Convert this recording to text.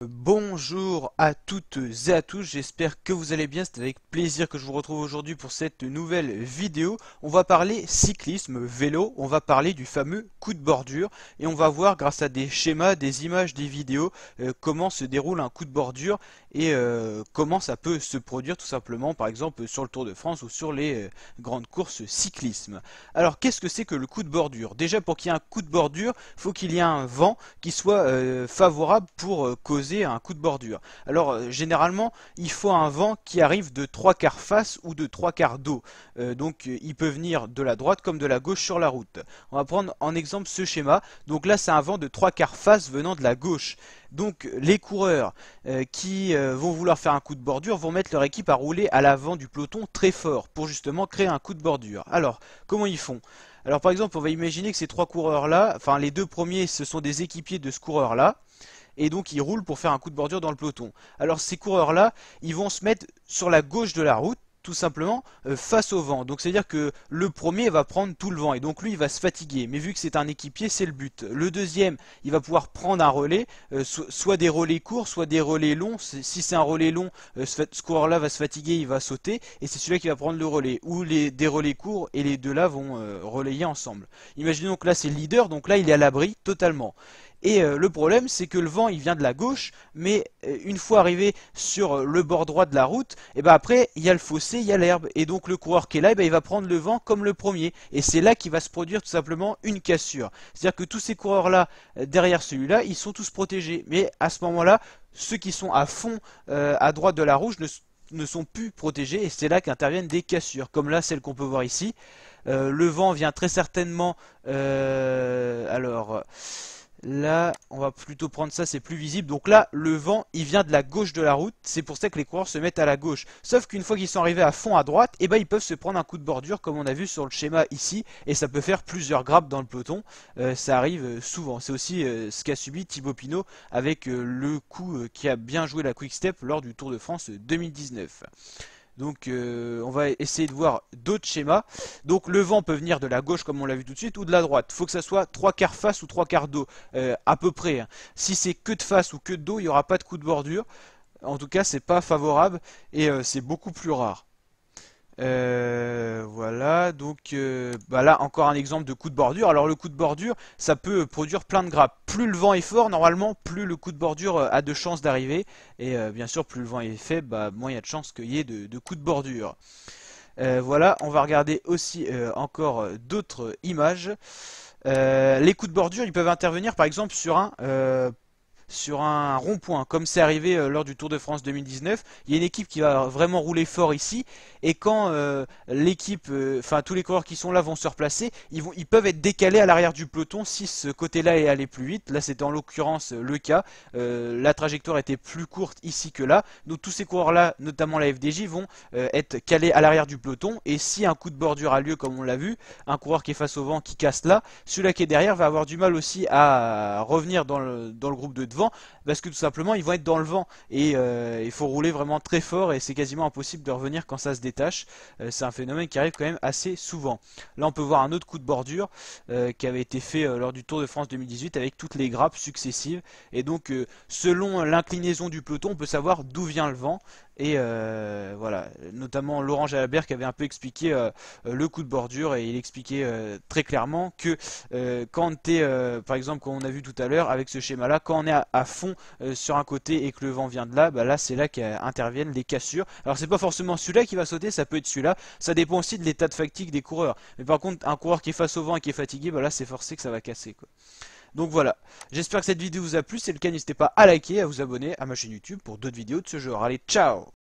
Bonjour à toutes et à tous, j'espère que vous allez bien, c'est avec plaisir que je vous retrouve aujourd'hui pour cette nouvelle vidéo. On va parler cyclisme, vélo, on va parler du fameux coup de bordure et on va voir grâce à des schémas, des images, des vidéos comment se déroule un coup de bordure et comment ça peut se produire tout simplement par exemple sur le Tour de France ou sur les grandes courses cyclisme. Alors qu'est-ce que c'est que le coup de bordure? Déjà pour qu'il y ait un coup de bordure, il faut qu'il y ait un vent qui soit favorable pour causer un coup de bordure. Alors généralement il faut un vent qui arrive de trois quarts face ou de trois quarts dos. Donc il peut venir de la droite comme de la gauche sur la route. On va prendre en exemple ce schéma. Donc là c'est un vent de trois quarts face venant de la gauche. Donc les coureurs qui vont vouloir faire un coup de bordure vont mettre leur équipe à rouler à l'avant du peloton très fort pour justement créer un coup de bordure. Alors comment ils font? Alors par exemple on va imaginer que ces trois coureurs là, enfin les deux premiers ce sont des équipiers de ce coureur là et donc ils roulent pour faire un coup de bordure dans le peloton. Alors ces coureurs-là, ils vont se mettre sur la gauche de la route, tout simplement face au vent. Donc c'est à dire que le premier va prendre tout le vent et donc lui il va se fatiguer. Mais vu que c'est un équipier, c'est le but. Le deuxième, il va pouvoir prendre un relais, soit des relais courts, soit des relais longs. Si c'est un relais long, ce coureur-là va se fatiguer, il va sauter et c'est celui-là qui va prendre le relais. Ou des relais courts et les deux là vont relayer ensemble. Imaginons que là c'est le leader, donc là il est à l'abri totalement. Et le problème, c'est que le vent, il vient de la gauche, mais une fois arrivé sur le bord droit de la route, et ben après, il y a le fossé, il y a l'herbe, et donc le coureur qui est là, et ben il va prendre le vent comme le premier, et c'est là qu'il va se produire tout simplement une cassure. C'est-à-dire que tous ces coureurs-là, derrière celui-là, ils sont tous protégés, mais à ce moment-là, ceux qui sont à fond à droite de la rouge ne sont plus protégés, et c'est là qu'interviennent des cassures, comme là, celle qu'on peut voir ici. Le vent vient très certainement, alors... Là, on va plutôt prendre ça, c'est plus visible. Donc là, le vent, il vient de la gauche de la route. C'est pour ça que les coureurs se mettent à la gauche. Sauf qu'une fois qu'ils sont arrivés à fond à droite, eh ben, ils peuvent se prendre un coup de bordure, comme on a vu sur le schéma ici. Et ça peut faire plusieurs grappes dans le peloton. Ça arrive souvent. C'est aussi ce qu'a subi Thibaut Pinot avec le coup qui a bien joué la Quick Step lors du Tour de France 2019. Donc on va essayer de voir d'autres schémas. Donc le vent peut venir de la gauche comme on l'a vu tout de suite ou de la droite. Il faut que ça soit trois quarts face ou trois quarts dos à peu près, hein. Si c'est que de face ou que de dos, il n'y aura pas de coup de bordure. En tout cas c'est pas favorable et c'est beaucoup plus rare. Voilà, donc bah là encore un exemple de coup de bordure. Alors le coup de bordure, ça peut produire plein de grappes. Plus le vent est fort, normalement, plus le coup de bordure a de chances d'arriver. Et bien sûr, plus le vent est faible, bah, moins il y a de chances qu'il y ait de coups de bordure. Voilà, on va regarder aussi encore d'autres images. Les coups de bordure, ils peuvent intervenir par exemple sur un rond-point, comme c'est arrivé lors du Tour de France 2019. Il y a une équipe qui va vraiment rouler fort ici, et quand l'équipe, enfin tous les coureurs qui sont là vont se replacer, ils peuvent être décalés à l'arrière du peloton si ce côté-là est allé plus vite. Là c'était en l'occurrence le cas. La trajectoire était plus courte ici que là, donc tous ces coureurs-là, notamment la FDJ, vont être calés à l'arrière du peloton, et si un coup de bordure a lieu comme on l'a vu, un coureur qui est face au vent qui casse là, celui-là qui est derrière va avoir du mal aussi à revenir dans le groupe de devant parce que tout simplement ils vont être dans le vent et il faut rouler vraiment très fort et c'est quasiment impossible de revenir quand ça se détache. C'est un phénomène qui arrive quand même assez souvent. Là on peut voir un autre coup de bordure qui avait été fait lors du Tour de France 2018 avec toutes les grappes successives et donc selon l'inclinaison du peloton on peut savoir d'où vient le vent et voilà, notamment Laurent Jalabert qui avait un peu expliqué le coup de bordure et il expliquait très clairement que quand tu es, par exemple, comme on a vu tout à l'heure avec ce schéma là, quand on est à fond sur un côté et que le vent vient de là, bah là c'est là qu'interviennent les cassures. Alors c'est pas forcément celui-là qui va sauter, ça peut être celui-là, ça dépend aussi de l'état de fatigue des coureurs. Mais par contre un coureur qui est face au vent et qui est fatigué, bah là c'est forcé que ça va casser quoi. Donc voilà, j'espère que cette vidéo vous a plu, si c'est le cas n'hésitez pas à liker, à vous abonner à ma chaîne YouTube pour d'autres vidéos de ce genre. Allez, ciao!